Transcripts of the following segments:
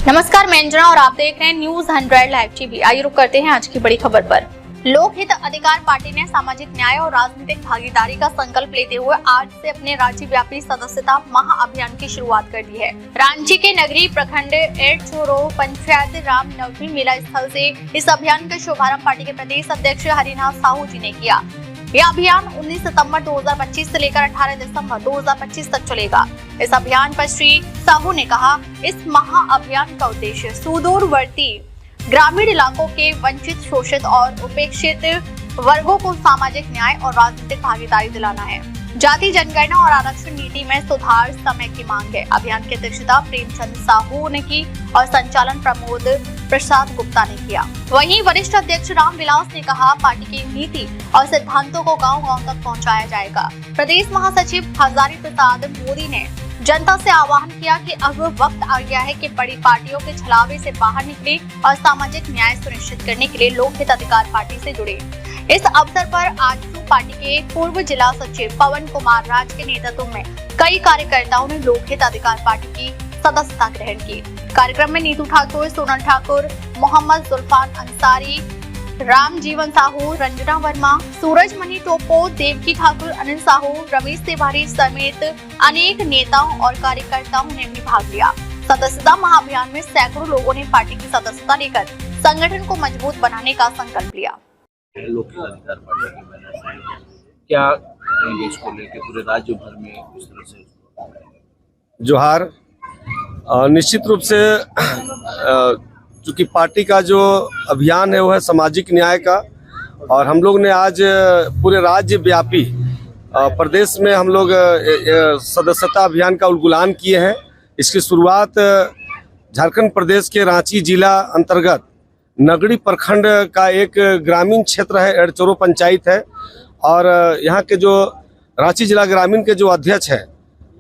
नमस्कार, मैं अंजना और आप देख रहे हैं न्यूज 100 लाइव टीवी। आइए रुक करते हैं आज की बड़ी खबर पर। लोक हित अधिकार पार्टी ने सामाजिक न्याय और राजनीतिक भागीदारी का संकल्प लेते हुए आज से अपने राज्यव्यापी सदस्यता महाअभियान की शुरुआत कर दी है। रांची के नगरी प्रखंड एड़चोरो पंचायत राम नवमी मेला स्थल से इस अभियान का शुभारंभ पार्टी के प्रदेश अध्यक्ष हरिनाथ साहू जी ने किया। यह अभियान 19 सितंबर 2025 से लेकर 18 दिसंबर 2025 तक चलेगा। इस अभियान पर श्री साहू ने कहा, इस महाअभियान का उद्देश्य सुदूरवर्ती ग्रामीण इलाकों के वंचित, शोषित और उपेक्षित वर्गों को सामाजिक न्याय और राजनीतिक भागीदारी दिलाना है। जाति जनगणना और आरक्षण नीति में सुधार समय की मांग है। अभियान की अध्यक्षता प्रेमचंद साहू ने की और संचालन प्रमोद प्रसाद गुप्ता ने किया। वहीं वरिष्ठ अध्यक्ष रामविलास ने कहा, पार्टी की नीति और सिद्धांतों को गांव-गांव तक पहुंचाया जाएगा। प्रदेश महासचिव हजारी प्रसाद मोदी ने जनता से आह्वान किया कि अब वक्त आ गया है कि बड़ी पार्टियों के छलावे से बाहर निकले और सामाजिक न्याय सुनिश्चित करने के लिए लोक हित अधिकार पार्टी से जुड़े। इस अवसर पर आजसू पार्टी के पूर्व जिला सचिव पवन कुमार राज के नेतृत्व में कई कार्यकर्ताओं ने लोक हित अधिकार पार्टी की सदस्यता ग्रहण की। कार्यक्रम में नीतू ठाकुर, सोनल ठाकुर, मोहम्मद जुल्फान अंसारी, राम जीवन साहू, रंजना वर्मा, सूरज मणि टोपो, देवकी ठाकुर, अनिल साहू, रमेश तिवारी समेत अनेक नेताओं और कार्यकर्ताओं ने भी भाग लिया। सदस्यता महाअभियान में सैकड़ों लोगों ने पार्टी की सदस्यता लेकर संगठन को मजबूत बनाने का संकल्प लिया। लोक हित अधिकार पार्टी की बैनर से क्या कहेंगे इसको लेकर पूरे राज्य भर में किस तरह से? जोहार। निश्चित रूप से चूँकि पार्टी का जो अभियान है वो है सामाजिक न्याय का, और हम लोग ने आज पूरे राज्य व्यापी प्रदेश में हम लोग सदस्यता अभियान का उद्घाटन किए हैं। इसकी शुरुआत झारखंड प्रदेश के रांची जिला अंतर्गत नगरी प्रखंड का एक ग्रामीण क्षेत्र है, एड़चोरो पंचायत है, और यहाँ के जो रांची जिला ग्रामीण के जो अध्यक्ष है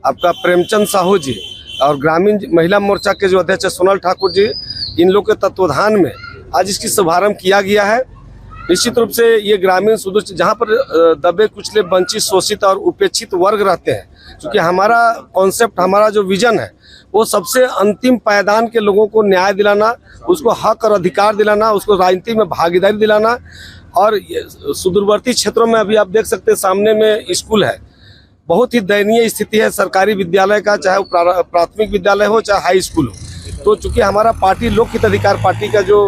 आपका प्रेमचंद साहू जी, और ग्रामीण महिला मोर्चा के जो अध्यक्ष है सोनल ठाकुर जी, इन लोग के तत्वाधान में आज इसकी शुभारंभ किया गया है। निश्चित रूप से ये ग्रामीण सुदूर जहाँ पर दबे कुचले, वंचित, शोषित और उपेक्षित वर्ग रहते हैं, क्योंकि हमारा कॉन्सेप्ट, हमारा जो विजन है वो सबसे अंतिम पायदान के लोगों को न्याय दिलाना, उसको हक और अधिकार दिलाना, उसको राजनीति में भागीदारी दिलाना। और सुदूरवर्ती क्षेत्रों में अभी आप देख सकते हैं सामने में स्कूल है, बहुत ही दयनीय स्थिति है सरकारी विद्यालय का, चाहे वो प्राथमिक विद्यालय हो चाहे हाई स्कूल हो। तो चूंकि हमारा पार्टी लोक हित अधिकार पार्टी का जो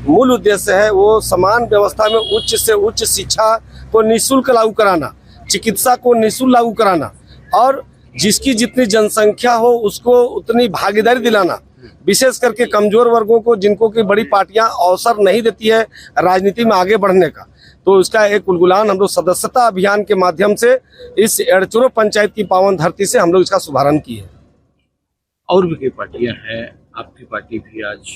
मूल उद्देश्य है वो समान व्यवस्था में उच्च से उच्च शिक्षा को निःशुल्क लागू कराना, चिकित्सा को निःशुल्क लागू कराना, और जिसकी जितनी जनसंख्या हो उसको उतनी भागीदारी दिलाना, विशेष करके कमजोर वर्गों को, जिनको की बड़ी पार्टियां अवसर नहीं देती है राजनीति में आगे बढ़ने का। तो उसका एक उद्घाटन हम लोग सदस्यता अभियान के माध्यम से इस एड़चोरो पंचायत की पावन धरती से हम लोग इसका शुभारंभ किए। और भी कई पार्टियां हैं, आपकी पार्टी भी आज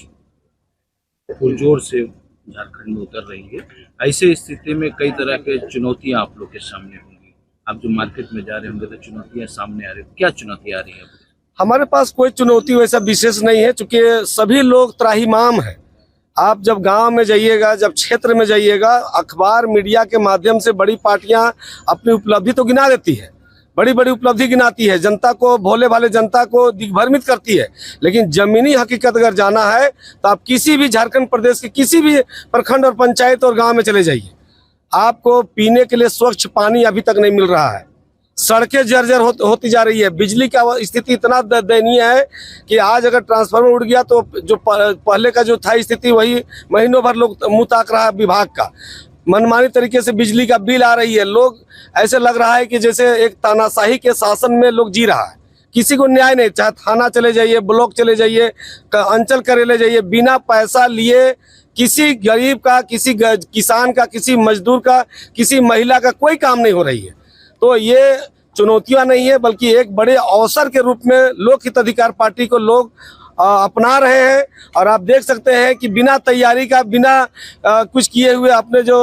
पुरजोर से झारखंड में उतर रही है। ऐसे स्थिति में कई तरह के चुनौतियां आप लोग के सामने होंगी। आप जो मार्केट में जा रहे होंगे तो चुनौतियां सामने आ रही है, क्या चुनौतियां आ रही है? हमारे पास कोई चुनौती वैसा विशेष नहीं है, चूंकि सभी लोग त्राहिमाम है। आप जब गांव में जाइएगा, जब क्षेत्र में जाइएगा, अखबार मीडिया के माध्यम से बड़ी पार्टियां अपनी उपलब्धि तो गिना देती है, बड़ी बड़ी उपलब्धि गिनाती है, जनता को, भोले भाले जनता को दिग्भ्रमित करती है। लेकिन जमीनी हकीकत अगर जाना है तो आप किसी भी झारखंड प्रदेश के किसी भी प्रखंड और पंचायत और गांव में चले जाइए, आपको पीने के लिए स्वच्छ पानी अभी तक नहीं मिल रहा है। सड़कें जर्जर होती जा रही है। बिजली का स्थिति इतना दयनीय है कि आज अगर ट्रांसफार्मर उड़ गया तो जो पहले का जो था स्थिति वही महीनों भर लोग मुंह ताक रहा है। विभाग का मनमानी तरीके से बिजली का बिल आ रही है। लोग ऐसे लग रहा है कि जैसे एक तानाशाही के शासन में लोग जी रहा है, किसी को न्याय नहीं। चाहे थाना चले जाइए, ब्लॉक चले जाइए, अंचल कार्यालय जाइए, बिना पैसा लिए किसी गरीब का, किसी किसान का, किसी मजदूर का, किसी महिला का कोई काम नहीं हो रही है। तो ये चुनौतियां नहीं है, बल्कि एक बड़े अवसर के रूप में लोक हित अधिकार पार्टी को लोग अपना रहे हैं। और आप देख सकते हैं कि बिना तैयारी का, बिना कुछ किए हुए, अपने जो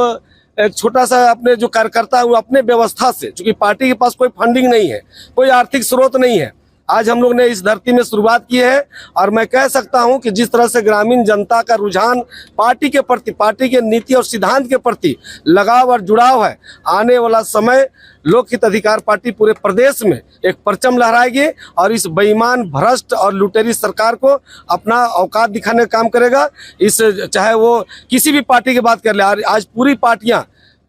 एक छोटा सा अपने जो कार्यकर्ता है वो अपने व्यवस्था से, चूंकि पार्टी के पास कोई फंडिंग नहीं है, कोई आर्थिक स्रोत नहीं है, आज हम लोग ने इस धरती में शुरुआत की है। और मैं कह सकता हूं कि जिस तरह से ग्रामीण जनता का रुझान पार्टी के प्रति, पार्टी के नीति और सिद्धांत के प्रति लगाव और जुड़ाव है, आने वाला समय लोक हित अधिकार पार्टी पूरे प्रदेश में एक परचम लहराएगी और इस बेईमान, भ्रष्ट और लुटेरी सरकार को अपना औकात दिखाने का काम करेगा। इस चाहे वो किसी भी पार्टी की बात कर ले, आज पूरी पार्टियां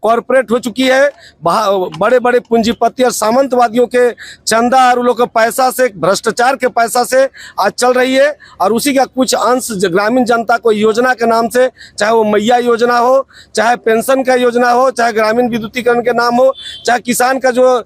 कॉर्पोरेट हो चुकी है। बड़े बड़े पूंजीपति और सामंतवादियों के चंदा और उन लोगों के पैसा से, भ्रष्टाचार के पैसा से आज चल रही है। और उसी का कुछ अंश ग्रामीण जनता को योजना के नाम से, चाहे वो मैया योजना हो, चाहे पेंशन का योजना हो, चाहे ग्रामीण विद्युतीकरण के नाम हो, चाहे किसान का जो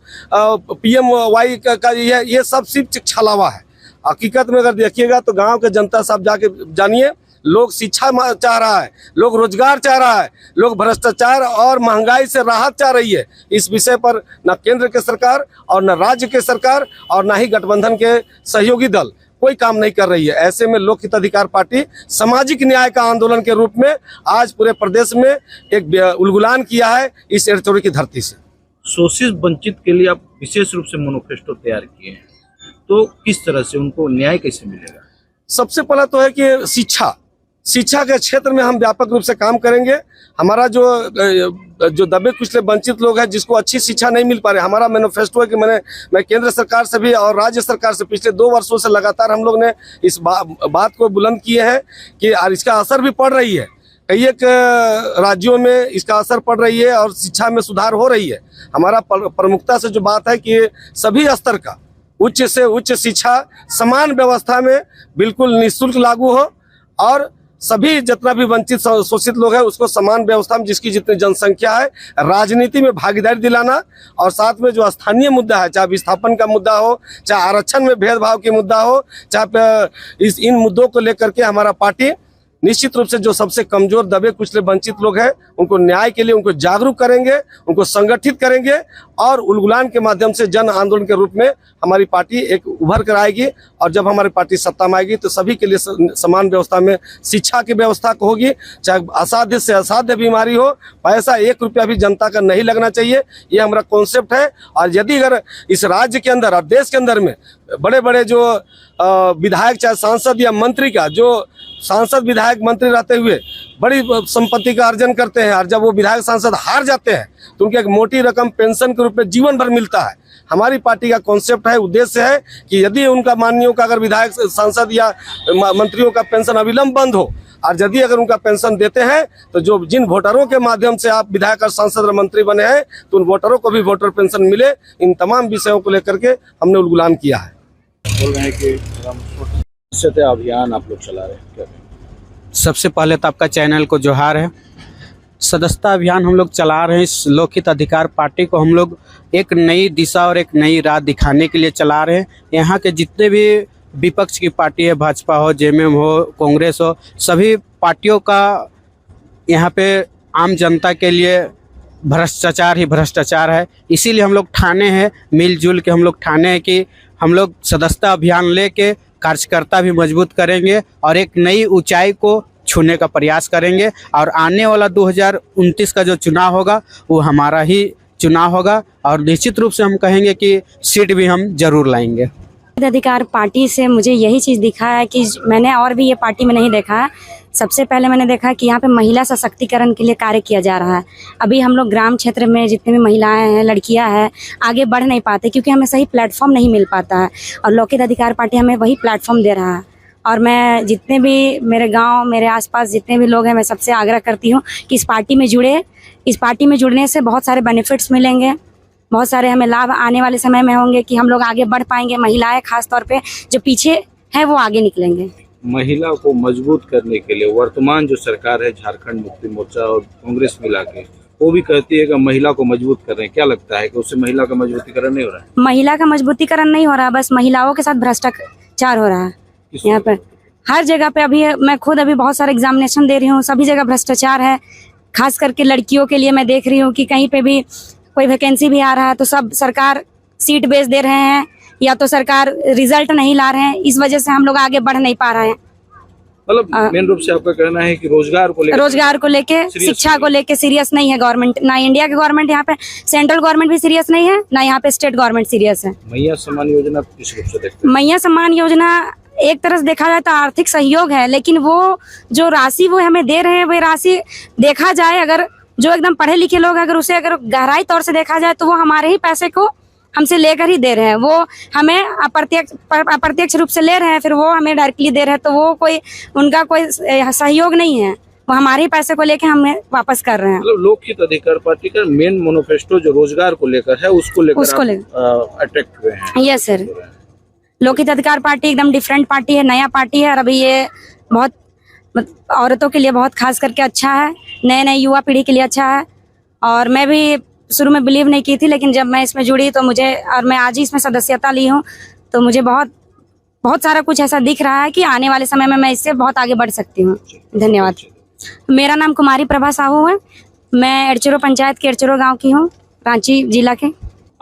PMY का ये सब सिर्फ छलावा है। हकीकत में अगर देखिएगा तो गाँव के जनता साहब जाके जानिए, लोग शिक्षा चाह रहा है, लोग रोजगार चाह रहा है, लोग भ्रष्टाचार और महंगाई से राहत चाह रही है। इस विषय पर न केंद्र के सरकार और न राज्य के सरकार और न ही गठबंधन के सहयोगी दल कोई काम नहीं कर रही है। ऐसे में लोक हित अधिकार पार्टी सामाजिक न्याय का आंदोलन के रूप में आज पूरे प्रदेश में एक उलगुलान किया है इस एरचौड़ी की धरती से। शोषित वंचित के लिए आप विशेष रूप से मैनिफेस्टो तैयार किए हैं, तो किस तरह से उनको न्याय कैसे मिलेगा? सबसे पहला तो है कि शिक्षा के क्षेत्र में हम व्यापक रूप से काम करेंगे। हमारा जो दबे कुचले वंचित लोग हैं, जिसको अच्छी शिक्षा नहीं मिल पा रही, हमारा मैनिफेस्टो है कि मैं केंद्र सरकार से भी और राज्य सरकार से पिछले 2 वर्षों से लगातार हम लोग ने इस बात को बुलंद किए हैं कि और इसका असर भी पड़ रही है। कई एक राज्यों में इसका असर पड़ रही है और शिक्षा में सुधार हो रही है। हमारा प्रमुखता से जो बात है कि सभी स्तर का उच्च से उच्च शिक्षा समान व्यवस्था में बिल्कुल निःशुल्क लागू हो और सभी जितना भी वंचित शोषित लोग हैं उसको समान व्यवस्था में, जिसकी जितनी जनसंख्या है, राजनीति में भागीदारी दिलाना। और साथ में जो स्थानीय मुद्दा है, चाहे विस्थापन का मुद्दा हो, चाहे आरक्षण में भेदभाव की मुद्दा हो, चाहे इन मुद्दों को लेकर के हमारा पार्टी निश्चित रूप से जो सबसे कमजोर, दबे कुचले वंचित लोग हैं उनको न्याय के लिए उनको जागरूक करेंगे, उनको संगठित करेंगे और उलगुलान के माध्यम से जन आंदोलन के रूप में हमारी पार्टी एक उभर कर आएगी। और जब हमारी पार्टी सत्ता में आएगी तो सभी के लिए समान व्यवस्था में शिक्षा की व्यवस्था होगी। चाहे असाध्य से असाध्य बीमारी हो, पैसा 1 रुपया भी जनता का नहीं लगना चाहिए, ये हमारा कॉन्सेप्ट है। और यदि अगर इस राज्य के अंदर और देश के अंदर में बड़े बड़े जो विधायक, चाहे सांसद या मंत्री का, जो सांसद विधायक मंत्री रहते हुए बड़ी संपत्ति का अर्जन करते हैं और जब वो विधायक सांसद हार जाते हैं तो उनकी एक मोटी रकम पेंशन के रूप में जीवन भर मिलता है। हमारी पार्टी का कॉन्सेप्ट है, उद्देश्य है कि यदि उनका माननीयों का अगर विधायक, सांसद या मंत्रियों का पेंशन अविलंब बंद हो और यदि अगर उनका पेंशन देते हैं तो जो जिन वोटरों के माध्यम से आप विधायक और सांसद और मंत्री बने हैं तो उन वोटरों को भी वोटर पेंशन मिले। इन तमाम विषयों को लेकर के हमने उलगुलान किया है। बोल रहे हैं कि अभियान आप लोग चला रहे हैं, क्या? सबसे पहले तो आपका चैनल को जोहार है। सदस्यता अभियान हम लोग चला रहे हैं। इस लोक हित अधिकार पार्टी को हम लोग एक नई दिशा और एक नई राह दिखाने के लिए चला रहे हैं। यहाँ के जितने भी विपक्ष की पार्टी है, भाजपा हो, JMM हो, कांग्रेस हो, सभी पार्टियों का यहाँ पे आम जनता के लिए भ्रष्टाचार ही भ्रष्टाचार है। इसीलिए हम लोग ठाने हैं, मिलजुल के हम लोग ठाने हैं कि हम लोग सदस्यता अभियान लेके कार्यकर्ता भी मजबूत करेंगे और एक नई ऊंचाई को छूने का प्रयास करेंगे। और आने वाला 2029 का जो चुनाव होगा वो हमारा ही चुनाव होगा और निश्चित रूप से हम कहेंगे कि सीट भी हम जरूर लाएंगे। अधिकार पार्टी से मुझे यही चीज़ दिखा है कि मैंने और भी ये पार्टी में नहीं देखा है। सबसे पहले मैंने देखा कि यहाँ पे महिला सशक्तिकरण के लिए कार्य किया जा रहा है। अभी हम लोग ग्राम क्षेत्र में जितने भी महिलाएं हैं, लड़कियां हैं, आगे बढ़ नहीं पाते क्योंकि हमें सही प्लेटफॉर्म नहीं मिल पाता है और लोक हित अधिकार पार्टी हमें वही प्लेटफॉर्म दे रहा है। और मैं जितने भी मेरे गाँव, मेरे आसपास जितने भी लोग हैं, मैं सबसे आग्रह करती हूँ कि इस पार्टी में जुड़े। इस पार्टी में जुड़ने से बहुत सारे बेनिफिट्स मिलेंगे, बहुत सारे हमें लाभ आने वाले समय में होंगे कि हम लोग आगे बढ़ पाएंगे। महिलाएं खास तौर पे जो पीछे है वो आगे निकलेंगे। महिला को मजबूत करने के लिए वर्तमान जो सरकार है, झारखंड मुक्ति मोर्चा और कांग्रेस मिला के, वो भी कहती है कि महिला को मजबूत कर रहे हैं। क्या लगता है कि उससे महिला का मजबूतीकरण नहीं हो रहा है? महिला का मजबूतीकरण नहीं हो रहा, बस महिलाओं के साथ भ्रष्टाचार हो रहा है। यहाँ पर हर जगह पे अभी मैं खुद अभी बहुत सारे एग्जामिनेशन दे रही हूँ, सभी जगह भ्रष्टाचार है। खास करके लड़कियों के लिए मैं देख रही हूँ कि कहीं पे भी कोई वैकेंसी भी आ रहा है तो सब सरकार सीट बेच दे रहे हैं या तो सरकार रिजल्ट नहीं ला रहे हैं। इस वजह से हम लोग आगे बढ़ नहीं पा रहे हैं। मतलब मेन रूप से आपका कहना है कि रोजगार को लेके शिक्षा को लेके सीरियस नहीं है गवर्नमेंट। ना इंडिया की गवर्नमेंट, यहाँ पे सेंट्रल गवर्नमेंट भी सीरियस नहीं है, ना यहाँ पे स्टेट गवर्नमेंट सीरियस है। मैया सम्मान योजना किस रूप से देखते हैं? मैया सम्मान योजना एक तरह से देखा जाए तो आर्थिक सहयोग है, लेकिन वो जो राशि वो हमें दे रहे हैं, वो राशि देखा जाए अगर जो एकदम पढ़े लिखे लोग अगर उसे अगर गहराई तौर से देखा जाए तो वो हमारे ही पैसे को हमसे लेकर ही दे रहे हैं। वो हमें अप्रत्यक्ष रूप से ले रहे हैं, फिर वो हमें डायरेक्टली दे रहे हैं, तो वो कोई उनका कोई सहयोग नहीं है, वो हमारे ही पैसे को लेके हमें वापस कर रहे हैं। मतलब लोकहित अधिकार पार्टी का मेन मैनिफेस्टो जो रोजगार को लेकर है उसको लेकर अट्रैक्ट हुए हैं। यस सर, लोकहित अधिकार पार्टी एकदम डिफरेंट पार्टी है, नया पार्टी है, और अभी ये बहुत औरतों के लिए बहुत खास करके अच्छा है, नए युवा पीढ़ी के लिए अच्छा है। और मैं भी शुरू में बिलीव नहीं की थी, लेकिन जब मैं इसमें जुड़ी तो मुझे, और मैं आज ही इसमें सदस्यता ली हूँ, तो मुझे बहुत सारा कुछ ऐसा दिख रहा है कि आने वाले समय में मैं इससे बहुत आगे बढ़ सकती हूँ। धन्यवाद। मेरा नाम कुमारी प्रभा साहू है, मैं एडचेरो पंचायत के एडचेरो गाँव की हूँ, रांची जिला के।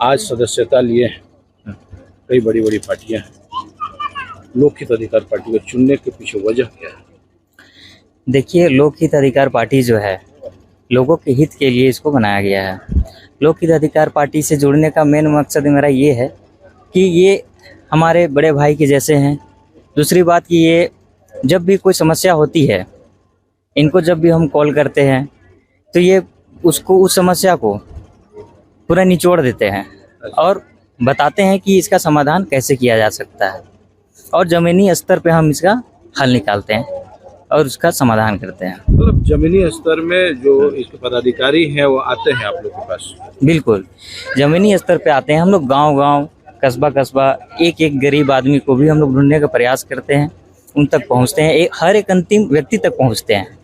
आज सदस्यता लिए कई बड़ी बड़ी पार्टियां हैं, लोकहित अधिकार पार्टी को चुनने के पीछे वजह क्या है? देखिए, लोकहित अधिकार पार्टी जो है लोगों के हित के लिए इसको बनाया गया है। लोकहित अधिकार पार्टी से जुड़ने का मेन मकसद मेरा ये है कि ये हमारे बड़े भाई के जैसे हैं। दूसरी बात कि ये जब भी कोई समस्या होती है, इनको जब भी हम कॉल करते हैं तो ये उसको उस समस्या को पूरा निचोड़ देते हैं और बताते हैं कि इसका समाधान कैसे किया जा सकता है, और ज़मीनी स्तर पे हम इसका हल निकालते हैं और उसका समाधान करते हैं। मतलब जमीनी स्तर में जो इसके पदाधिकारी हैं वो आते हैं आप लोग के पास? बिल्कुल, जमीनी स्तर पे आते हैं हम लोग, गांव-गांव, कस्बा, एक गरीब आदमी को भी हम लोग ढूंढने का प्रयास करते हैं, उन तक पहुंचते हैं, हर एक अंतिम व्यक्ति तक पहुंचते हैं।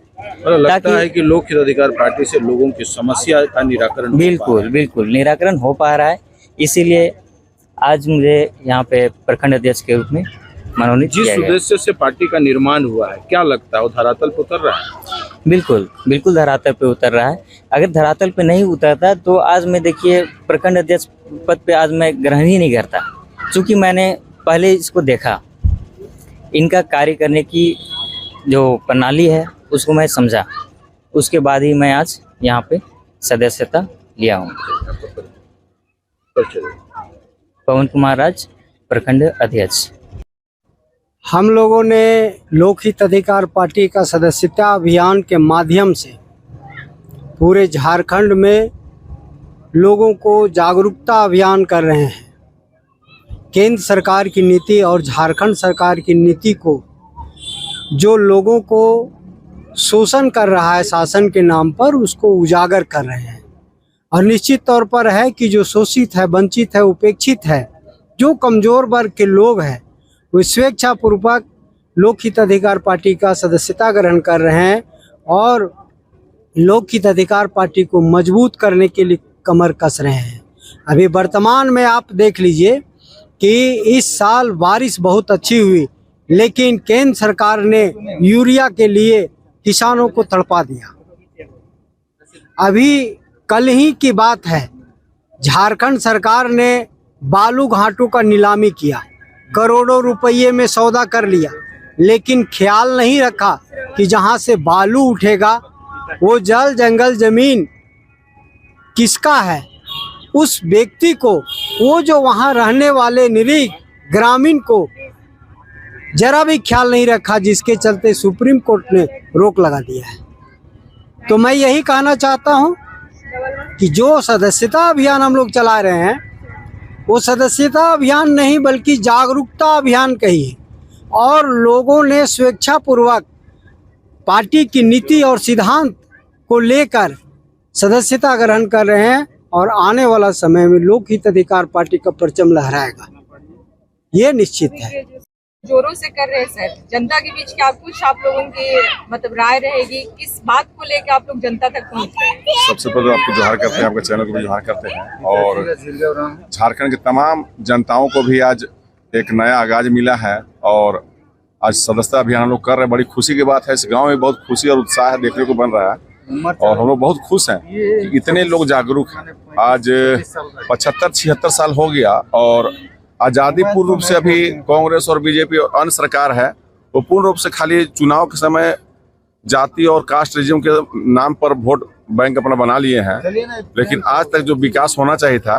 लगता है कि लोकहित अधिकार पार्टी से लोगों की समस्या का निराकरण बिल्कुल निराकरण हो पा रहा है। इसीलिए आज मुझे यहाँ पे प्रखंड अध्यक्ष के रूप में मनोनीत किया गया। जिस उद्देश्य से पार्टी का निर्माण हुआ है, क्या लगता है वो धरातल पर उतर रहा है? बिल्कुल धरातल पे उतर रहा है। अगर धरातल पे नहीं उतरता तो आज मैं, देखिए, प्रखंड अध्यक्ष पद पे आज मैं ग्रहण ही नहीं करता, क्योंकि मैंने पहले इसको देखा, इनका कार्य करने की जो प्रणाली है उसको मैं समझा, उसके बाद ही मैं आज यहाँ पे सदस्यता लिया हूँ। पवन कुमार राज, प्रखंड अध्यक्ष। हम लोगों ने लोकहित अधिकार पार्टी का सदस्यता अभियान के माध्यम से पूरे झारखंड में लोगों को जागरूकता अभियान कर रहे हैं। केंद्र सरकार की नीति और झारखंड सरकार की नीति को, जो लोगों को शोषण कर रहा है शासन के नाम पर, उसको उजागर कर रहे हैं। और निश्चित तौर पर है कि जो शोषित है, वंचित है, उपेक्षित है, जो कमज़ोर वर्ग के लोग हैं, वो स्वेच्छापूर्वक लोकहित अधिकार पार्टी का सदस्यता ग्रहण कर रहे हैं और लोकहित अधिकार पार्टी को मजबूत करने के लिए कमर कस रहे हैं। अभी वर्तमान में आप देख लीजिए कि इस साल बारिश बहुत अच्छी हुई, लेकिन केंद्र सरकार ने यूरिया के लिए किसानों को तड़पा दिया। अभी कल ही की बात है, झारखंड सरकार ने बालू घाटों का नीलामी किया, करोड़ों रुपये में सौदा कर लिया, लेकिन ख्याल नहीं रखा कि जहां से बालू उठेगा वो जल जंगल जमीन किसका है। उस व्यक्ति को, वो जो वहां रहने वाले निरीह ग्रामीण को जरा भी ख्याल नहीं रखा, जिसके चलते सुप्रीम कोर्ट ने रोक लगा दिया है। तो मैं यही कहना चाहता हूं कि जो सदस्यता अभियान हम लोग चला रहे हैं, वो सदस्यता अभियान नहीं बल्कि जागरूकता अभियान कही, और लोगों ने स्वेच्छापूर्वक पार्टी की नीति और सिद्धांत को लेकर सदस्यता ग्रहण कर रहे हैं, और आने वाला समय में लोकहित अधिकार पार्टी का परचम लहराएगा, ये निश्चित है। जोरों से कर रहे हैं सर, जनता के बीच क्या कुछ आप लोगों की मतलब राय रहेगी, किस बात को लेकर आप लोग जनता तक पहुंच रहे हैं? सबसे पहले आपको जोहार करते हैं, आपके चैनल को भी जोहार करते हैं, और झारखंड के तमाम जनताओं को भी आज एक नया आगाज मिला है और आज सदस्यता अभियान हम लोग कर रहे हैं। बड़ी खुशी की बात है, इस गाँव में बहुत खुशी और उत्साह देखने को बन रहा है और हम लोग बहुत खुश हैं कि इतने लोग जागरूक हैं। आज 75-76 साल हो गया और आज़ादी पूर्व रूप से अभी कांग्रेस और बीजेपी और अन्य सरकार है, वो पूर्ण रूप से खाली चुनाव के समय जाति और कास्ट रिजिम के नाम पर वोट बैंक अपना बना लिए हैं। लेकिन आज तक जो विकास होना चाहिए था,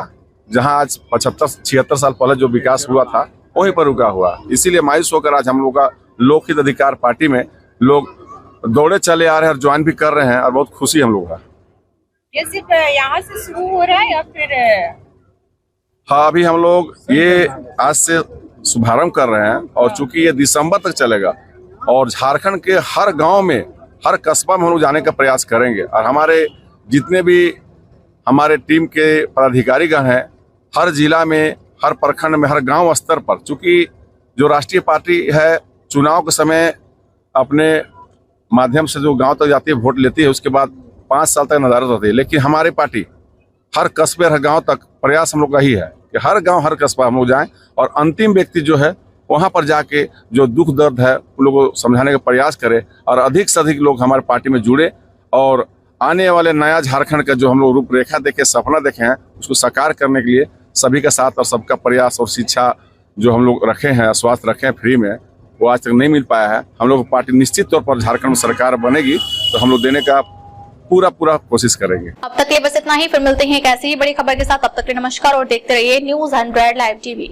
जहां आज 75-76 साल पहले जो विकास हुआ था, वहीं पर रुका हुआ। इसीलिए मायूस होकर आज हम लोग का लोकहित अधिकार पार्टी में लोग दौड़े चले आ रहे हैं और ज्वाइन भी कर रहे हैं और बहुत खुशी हम लोग का। ये सिर्फ यहाँ से शुरू हो रहा है या फिर? हाँ, अभी हम लोग ये आज से शुभारंभ कर रहे हैं और चूंकि ये दिसंबर तक चलेगा और झारखंड के हर गांव में, हर कस्बा में हम लोग जाने का प्रयास करेंगे। और हमारे जितने भी हमारे टीम के पदाधिकारीगण हैं, हर जिला में, हर प्रखंड में, हर गांव स्तर पर, चूंकि जो राष्ट्रीय पार्टी है चुनाव के समय अपने माध्यम से जो गांव तक जाती है, वोट लेती है, उसके बाद 5 साल तक नदारत होती है। लेकिन हमारी पार्टी हर कस्बे, हर गांव तक प्रयास हम लोग का ही है कि हर गांव, हर कस्बा हम लोग जाएं और अंतिम व्यक्ति जो है वहां पर जाके जो दुख दर्द है उन लोगों को समझाने का प्रयास करें और अधिक से अधिक लोग हमारे पार्टी में जुड़े और आने वाले नया झारखंड का जो हम लोग रूपरेखा देखे, सपना देखे हैं, उसको साकार करने के लिए सभी का साथ और सबका प्रयास और शिक्षा जो हम लोग रखे हैं, स्वास्थ्य रखे हैं फ्री में, वो आज तक नहीं मिल पाया है। हम लोग पार्टी निश्चित तौर पर झारखंड में सरकार बनेगी तो हम लोग देने का पूरा कोशिश करेंगे। अब तक के लिए बस इतना ही, फिर मिलते हैं एक ऐसी ही बड़ी खबर के साथ। तब तक के लिए नमस्कार और देखते रहिए News 100 Live TV।